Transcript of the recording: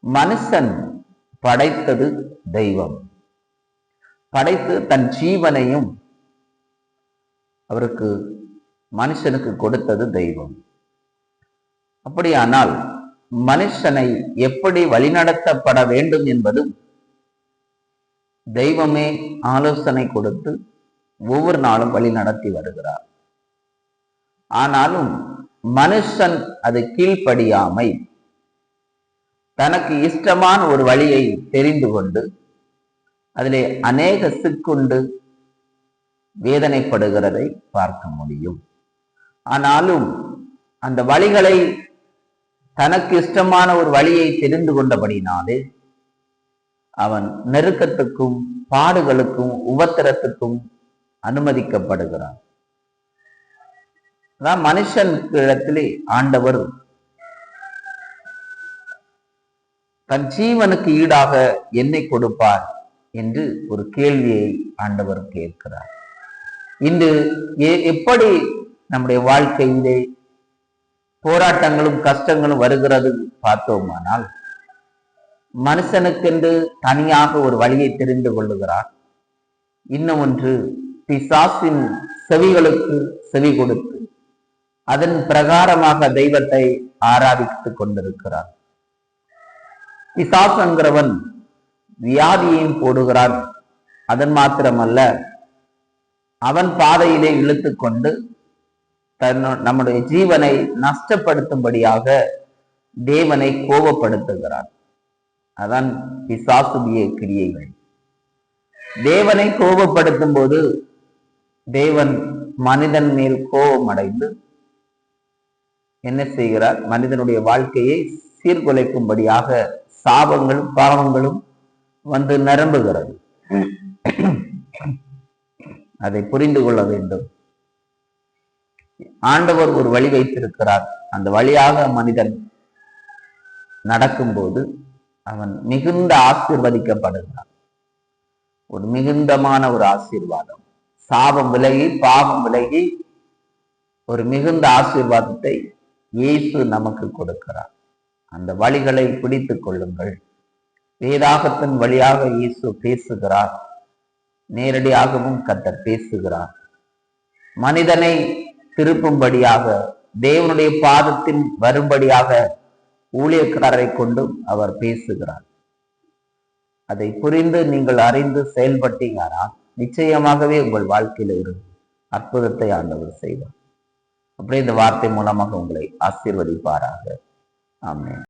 மனுஷன் படைத்தது தெய்வம். படைத்து தன் ஜீவனையும் அவருக்கு மனுஷனுக்கு கொடுத்தது தெய்வம். அப்படியானால் மனுஷனை எப்படி வழிநடத்தப்பட வேண்டும் என்பதும் தெய்வமே ஆலோசனை கொடுத்து ஒவ்வொரு நாளும் வழி நடத்தி வருகிறார். ஆனாலும் மனுஷன் அது கீழ்ப்படியாமை தனக்கு இஷ்டமான ஒரு வழியை தெரிந்து கொண்டு அதிலே அநேக சிக்குண்டு வேதனைப்படுகிறதை பார்க்க முடியும். ஆனாலும் அந்த வழிகளை தனக்கு இஷ்டமான ஒரு வழியை தெரிந்து கொண்டபடினாலே அவன் நெருக்கத்துக்கும் பாடுகளுக்கும் உபத்திரத்துக்கும் அனுமதிக்கப்படுகிறான். அதான் மனுஷனிடத்திலே ஆண்டவர் தன் ஜீவனுக்கு ஈடாக என்னை கொடுப்பார் என்று ஒரு கேள்வியை ஆண்டவர் கேட்கிறார். இன்று எப்படி நம்முடைய வாழ்க்கையிலே போராட்டங்களும் கஷ்டங்களும் வருகிறது பார்த்தோமானால், மனுஷனுக்கென்று தனியாக ஒரு வழியை தெரிந்து கொள்ளுகிறார். இன்னும் ஒன்று பிசாசின் செவிகளுக்கு செவி கொடுத்து அதன் பிரகாரமாக தெய்வத்தை ஆராதித்துக் கொண்டிருக்கிறார். பிசாசுங்கிறவன் வியாதியையும் போடுகிறான். அதன் மாத்திரமல்ல, அவன் பாதையிலே இழுத்து கொண்டு நம்முடைய ஜீவனை நஷ்டப்படுத்தும்படியாக தேவனை கோபப்படுத்துகிறான். அதான் பிசாசுடைய கிரியைகள். தேவனை கோபப்படுத்தும் போது தேவன் மனிதன் மேல் கோபம் அடைந்து என்ன செய்கிறார்? மனிதனுடைய வாழ்க்கையை சீர்குலைக்கும்படியாக சாபங்களும் பாவங்களும் வந்து நிரம்புகிறது. அதை புரிந்து கொள்ள வேண்டும். ஆண்டவர் ஒரு வழி வைத்திருக்கிறார். அந்த வழியாக மனிதன் நடக்கும்போது அவன் மிகுந்த ஆசீர்வதிக்கப்படுகிறான். ஒரு மிகுந்தமான ஒரு ஆசீர்வாதம், சாபம் விலகி பாவம் விலகி ஒரு மிகுந்த ஆசீர்வாதத்தை இயேசு நமக்கு கொடுக்கிறார். அந்த வழிகளை பிடித்துக் கொள்ளுங்கள். வேதாகத்தின் வழியாக இயேசு பேசுகிறார். நேரடியாகவும் கர்த்தர் பேசுகிறார். மனிதனை திருப்பும்படியாக, தேவனுடைய பாதத்தில் வரும்படியாக ஊழியக்காரரை கொண்டும் அவர் பேசுகிறார். அதை புரிந்து நீங்கள் அறிந்து செயல்பட்டீங்கன்னா நிச்சயமாகவே உங்கள் வாழ்க்கையில ஒரு அற்புதத்தை ஆண்டவர் செய்வார். அப்படியே இந்த வார்த்தை மூலமாக உங்களை ஆசீர்வதிப்பாராக. ஆமென்.